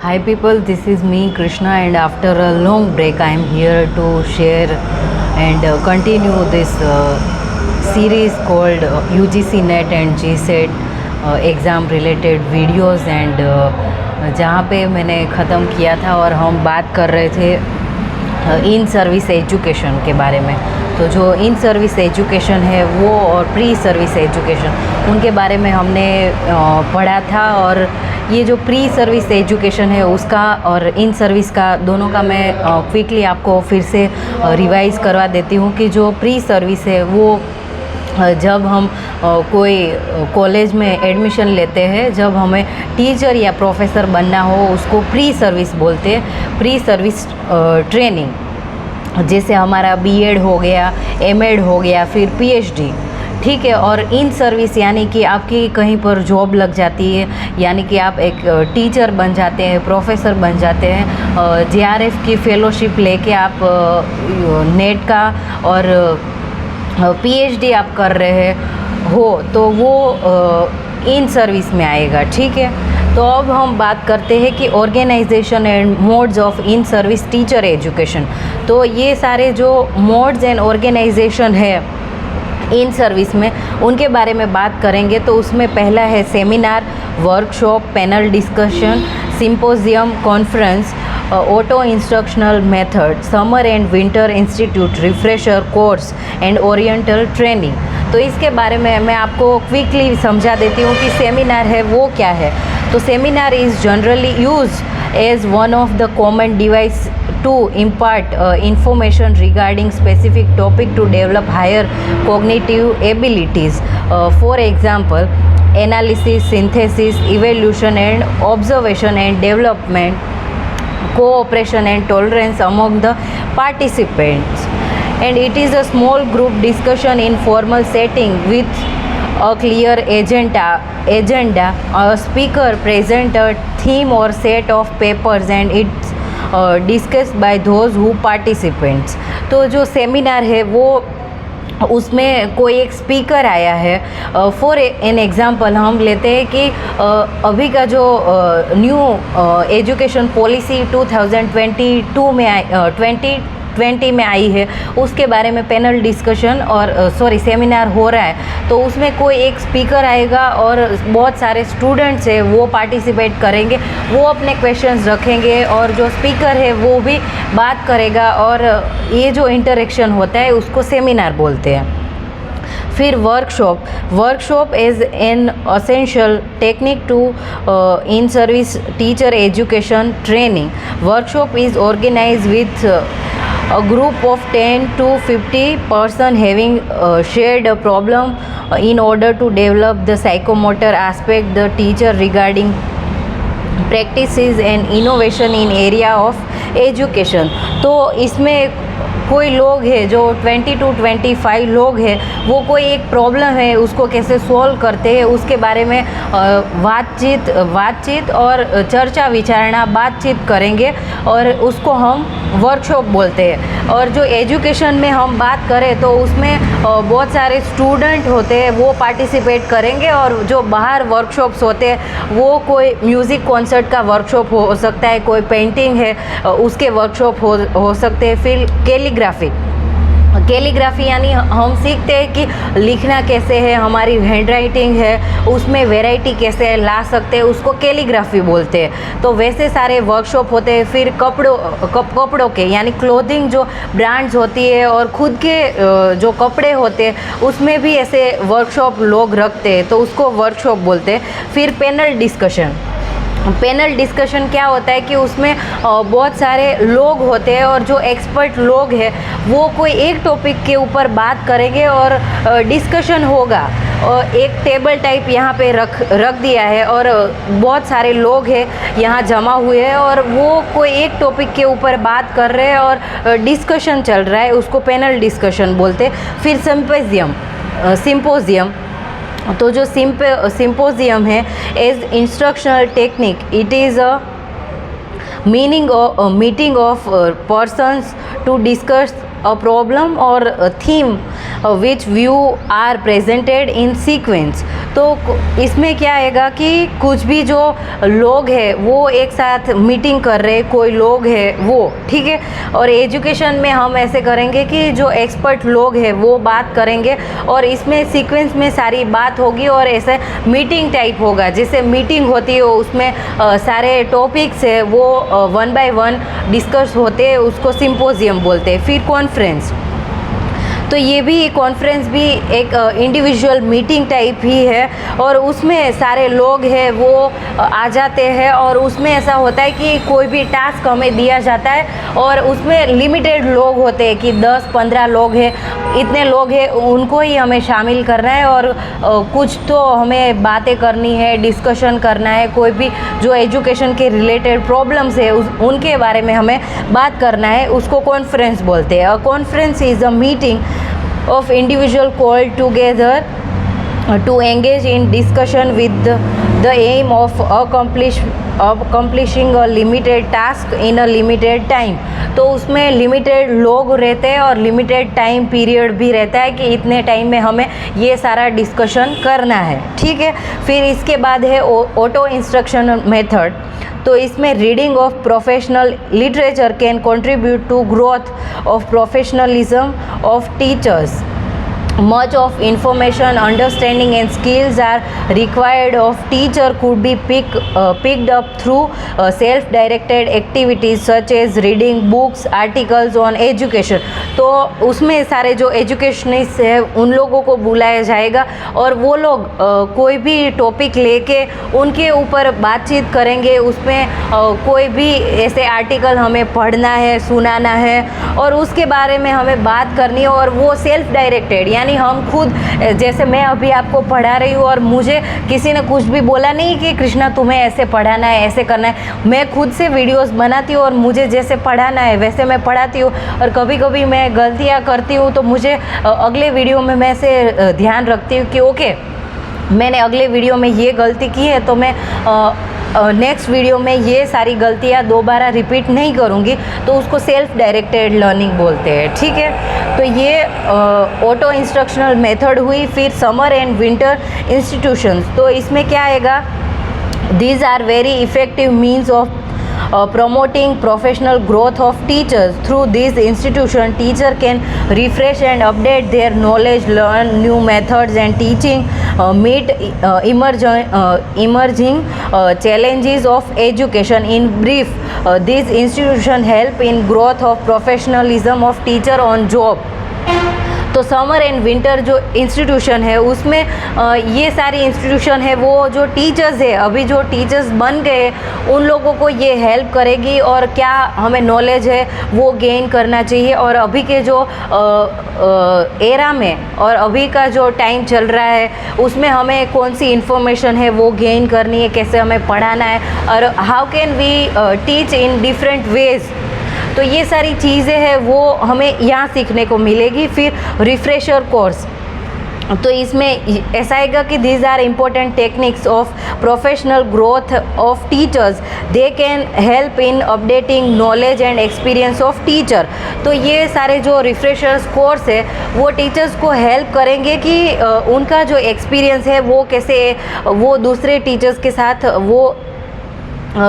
Hi people, this is me Krishna, and after a long break I am here to share and continue this series called UGC NET and GSET exam related videos and जहाँ पे मैंने ख़त्म किया था और हम बात कर रहे थे इन सर्विस एजुकेशन के बारे में। तो जो इन सर्विस एजुकेशन है वो और प्री सर्विस एजुकेशन उनके बारे में हमने पढ़ा था। और ये जो प्री सर्विस एजुकेशन है उसका और इन सर्विस का दोनों का मैं क्विकली आपको फिर से रिवाइज़ करवा देती हूँ कि जो प्री सर्विस है वो जब हम कोई कॉलेज में एडमिशन लेते हैं, जब हमें टीचर या प्रोफेसर बनना हो उसको प्री सर्विस बोलते हैं, प्री सर्विस ट्रेनिंग। जैसे हमारा बीएड हो गया, एमएड हो गया, फिर पीएचडी, ठीक है। और इन सर्विस यानी कि आपकी कहीं पर जॉब लग जाती है, यानी कि आप एक टीचर बन जाते हैं, प्रोफेसर बन जाते हैं, जेआरएफ की फेलोशिप लेके आप नेट का और पीएचडी आप कर रहे हो तो वो इन सर्विस में आएगा, ठीक है। तो अब हम बात करते हैं कि organisation and modes of in service teacher education. तो ये सारे जो मोड्स एंड ऑर्गेनाइजेशन है इन सर्विस में उनके बारे में बात करेंगे। तो उसमें पहला है seminar, workshop, panel discussion, symposium, conference, auto instructional method, summer and winter institute, refresher course and oriental training. तो इसके बारे में मैं आपको क्विकली समझा देती हूँ कि सेमिनार है वो क्या है। तो seminar is generally use as one of the common device to impart information regarding specific topic to develop higher cognitive abilities. For example, analysis, synthesis, evaluation and observation and development, cooperation and tolerance among the participants. And it is a small group discussion in formal setting with a clear agenda, a speaker present a theme or set of papers and it's discussed bye those who participants. तो जो seminar है वो उसमें कोई एक speaker आया है। For an example हम लेते हैं कि अभी का जो न्यू एजुकेशन पॉलिसी 2022 में 2020 में आई है उसके बारे में पैनल डिस्कशन और सेमिनार हो रहा है। तो उसमें कोई एक स्पीकर आएगा और बहुत सारे स्टूडेंट्स हैं वो पार्टिसिपेट करेंगे, वो अपने क्वेश्चंस रखेंगे और जो स्पीकर है वो भी बात करेगा और ये जो इंटरेक्शन होता है उसको सेमिनार बोलते हैं। फिर workshop is an essential technique to in service teacher education training. Workshop is organise with a group of 10 to 50 person having shared a problem in order to develop the psychomotor aspect the teacher regarding practices and innovation in area of education। तो इसमें कोई लोग है जो 20 to 25 लोग हैं, वो कोई एक प्रॉब्लम है उसको कैसे सॉल्व करते हैं उसके बारे में बातचीत और चर्चा विचारणा बातचीत करेंगे और उसको हम वर्कशॉप बोलते हैं। और जो एजुकेशन में हम बात करें तो उसमें बहुत सारे स्टूडेंट होते हैं वो पार्टिसिपेट करेंगे और जो बाहर वर्कशॉप्स होते हैं वो कोई म्यूज़िक कॉन्सर्ट का वर्कशॉप हो सकता है, कोई पेंटिंग है उसके वर्कशॉप हो सकते हैं। फिर कैलीग्राफी यानी हम सीखते हैं कि लिखना कैसे है, हमारी हैंड राइटिंग है उसमें वैरायटी कैसे ला सकते हैं, उसको कैलीग्राफी बोलते हैं। तो वैसे सारे वर्कशॉप होते हैं। फिर कपड़ों के यानी क्लोथिंग जो ब्रांड्स होती है और खुद के जो कपड़े होते हैं उसमें भी ऐसे वर्कशॉप लोग रखते हैं तो उसको वर्कशॉप बोलते हैं। फिर पैनल डिस्कशन क्या होता है कि उसमें बहुत सारे लोग होते हैं और जो एक्सपर्ट लोग हैं वो कोई एक टॉपिक के ऊपर बात करेंगे और डिस्कशन होगा। और एक टेबल टाइप यहाँ पे रख दिया है और बहुत सारे लोग हैं यहाँ जमा हुए हैं और वो कोई एक टॉपिक के ऊपर बात कर रहे हैं और डिस्कशन चल रहा है, उसको पैनल डिस्कशन बोलते हैं। फिर सिंपोजियम तो जो सिंपोजियम है as instructional technique, it is a meeting of persons to discuss a problem or a theme which view are presented in sequence. तो इसमें क्या आएगा कि कुछ भी जो लोग हैं वो एक साथ मीटिंग कर रहे, कोई लोग हैं वो, ठीक है। और एजुकेशन में हम ऐसे करेंगे कि जो एक्सपर्ट लोग हैं वो बात करेंगे और इसमें सीक्वेंस में सारी बात होगी और ऐसे मीटिंग टाइप होगा, जैसे मीटिंग होती है उसमें सारे टॉपिक्स है वो 1 by 1 डिस्कस होते हैं, उसको सिंपोजियम बोलते हैं। फिर कॉन्फ्रेंस, तो ये भी कॉन्फ्रेंस भी एक इंडिविजुअल मीटिंग टाइप ही है और उसमें सारे लोग हैं वो आ जाते हैं और उसमें ऐसा होता है कि कोई भी टास्क हमें दिया जाता है और उसमें लिमिटेड लोग होते हैं कि 10-15 लोग हैं, इतने लोग हैं उनको ही हमें शामिल करना है और कुछ तो हमें बातें करनी है, डिस्कशन करना है, कोई भी जो एजुकेशन के रिलेटेड प्रॉब्लम्स है उनके बारे में हमें बात करना है, उसको कॉन्फ्रेंस बोलते हैं। Conference is a meeting of individual called together to engage in discussion with the aim of accomplishing a limited task in a limited time। तो उसमें लिमिटेड लोग रहते हैं और लिमिटेड टाइम पीरियड भी रहता है कि इतने टाइम में हमें ये सारा डिस्कशन करना है, ठीक है। फिर इसके बाद है ऑटो इंस्ट्रक्शन मेथड। तो इसमें reading of professional literature can contribute to growth of professionalism of teachers. Much of information, understanding and skills are required of teacher could be picked up through self-directed activities such as reading books, articles on education। तो उसमें सारे जो educationist है उन लोगों को बुलाया जाएगा और वो लोग कोई भी टॉपिक लेके उनके ऊपर बातचीत करेंगे, उसमें कोई भी ऐसे आर्टिकल हमें पढ़ना है, सुनाना है और उसके बारे में हमें बात करनी है और वो सेल्फ डायरेक्टेड, यानी हम खुद, जैसे मैं अभी आपको पढ़ा रही हूँ और मुझे किसी ने कुछ भी बोला नहीं कि कृष्णा तुम्हें ऐसे पढ़ाना है, ऐसे करना है, मैं खुद से वीडियोस बनाती हूँ और मुझे जैसे पढ़ाना है वैसे मैं पढ़ाती हूँ और कभी कभी मैं गलतियाँ करती हूँ तो मुझे अगले वीडियो में मैं से ध्यान रखती हूँ कि ओके मैंने अगले वीडियो में ये गलती की है तो मैं नेक्स्ट वीडियो में ये सारी गलतियाँ दोबारा रिपीट नहीं करूँगी, तो उसको सेल्फ डायरेक्टेड लर्निंग बोलते हैं, ठीक है। तो ये ऑटो इंस्ट्रक्शनल मेथड हुई। फिर समर एंड विंटर इंस्टीट्यूशंस, तो इसमें क्या आएगा, these are very effective means of promoting professional growth of teachers। Through this institution, teacher can refresh and update their knowledge, learn new methods and teaching, meet emerging challenges of education। In brief, this institution help in growth of professionalism of teacher on job। तो summer and winter जो institution है उसमें ये सारी institution है वो जो teachers है, अभी जो टीचर्स बन गए उन लोगों को ये हेल्प करेगी और क्या हमें नॉलेज है वो गेन करना चाहिए और अभी के जो एरा में और अभी का जो टाइम चल रहा है उसमें हमें कौन सी इन्फॉर्मेशन है वो गेन करनी है, कैसे हमें पढ़ाना है और how can we teach in different ways. तो ये सारी चीज़ें हैं वो हमें यहाँ सीखने को मिलेगी। फिर रिफ्रेशर कोर्स, तो इसमें ऐसा आएगा कि these are important techniques of professional growth of teachers. They can help in updating knowledge and experience of teacher. तो ये सारे जो रिफ्रेशर्स कोर्स है वो टीचर्स को हेल्प करेंगे कि उनका जो एक्सपीरियंस है वो कैसे वो दूसरे टीचर्स के साथ वो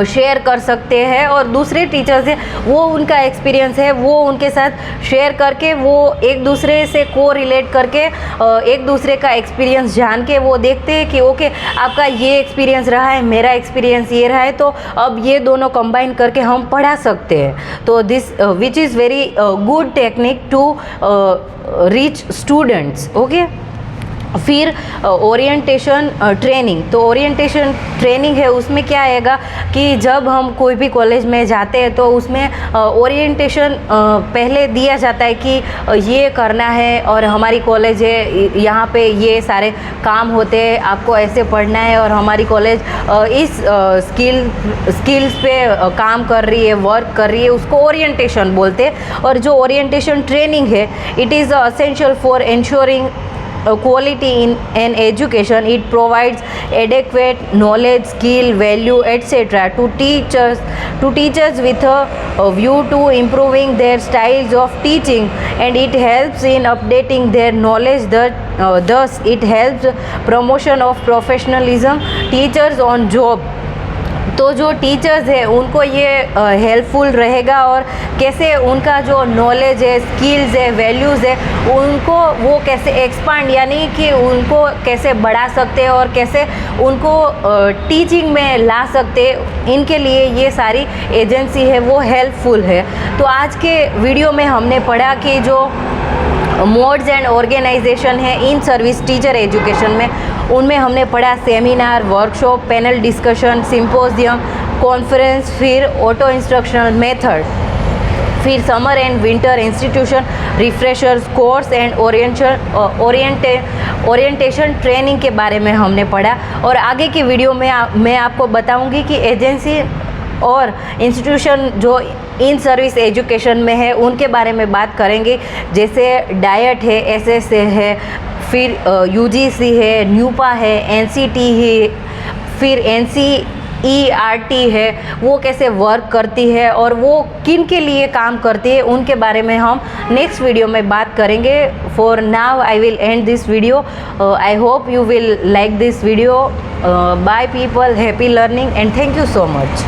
शेयर कर सकते हैं और दूसरे टीचर्स है वो उनका एक्सपीरियंस है वो उनके साथ शेयर करके वो एक दूसरे से को रिलेट करके एक दूसरे का एक्सपीरियंस जान के वो देखते हैं कि ओके आपका ये एक्सपीरियंस रहा है, मेरा एक्सपीरियंस ये रहा है, तो अब ये दोनों कंबाइन करके हम पढ़ा सकते हैं। तो this which is very good technique to reach students, okay. फिर ओरिएंटेशन ट्रेनिंग, तो ओरिएंटेशन ट्रेनिंग है उसमें क्या आएगा कि जब हम कोई भी कॉलेज में जाते हैं तो उसमें ओरिएंटेशन पहले दिया जाता है कि ये करना है और हमारी कॉलेज है, यहाँ पे ये सारे काम होते हैं, आपको ऐसे पढ़ना है और हमारी कॉलेज इस स्किल्स पे काम कर रही है, वर्क कर रही है, उसको ओरिएंटेशन बोलते हैं। और जो ओरिएंटेशन ट्रेनिंग है it is essential for ensuring quality in an education. It provides adequate knowledge, skill, value, etc. to teachers with a view to improving their styles of teaching, and it helps in updating their knowledge. Thus it helps promotion of professionalism. Teachers on job, तो जो teachers है उनको ये helpful रहेगा, और कैसे उनका जो नॉलेज है, स्किल्स है, वैल्यूज़ है, उनको वो कैसे एक्सपांड यानी कि उनको कैसे बढ़ा सकते हैं और कैसे उनको टीचिंग में ला सकते, इनके लिए ये सारी एजेंसी है वो हेल्पफुल है। तो आज के वीडियो में हमने पढ़ा कि जो मोड्स एंड ऑर्गेनाइजेशन है इन सर्विस टीचर एजुकेशन में, उनमें हमने पढ़ा seminar, workshop, panel discussion, symposium, conference, फिर ऑटो इंस्ट्रक्शनल मेथड, फिर summer and winter institution, refreshers, course and orientation training के बारे में हमने पढ़ा। और आगे की वीडियो में मैं आपको बताऊंगी कि एजेंसी और इंस्टीट्यूशन जो इन सर्विस एजुकेशन में है उनके बारे में बात करेंगे, जैसे डाइट है, एसएस है, फिर यूजीसी है, न्यूपा है, एनसीटी है, फिर एनसीईआरटी है, वो कैसे वर्क करती है और वो किन के लिए काम करती है, उनके बारे में हम नेक्स्ट वीडियो में बात करेंगे। For now I will and this video. I hope you will like this video. By people, happy learning and thank you so much.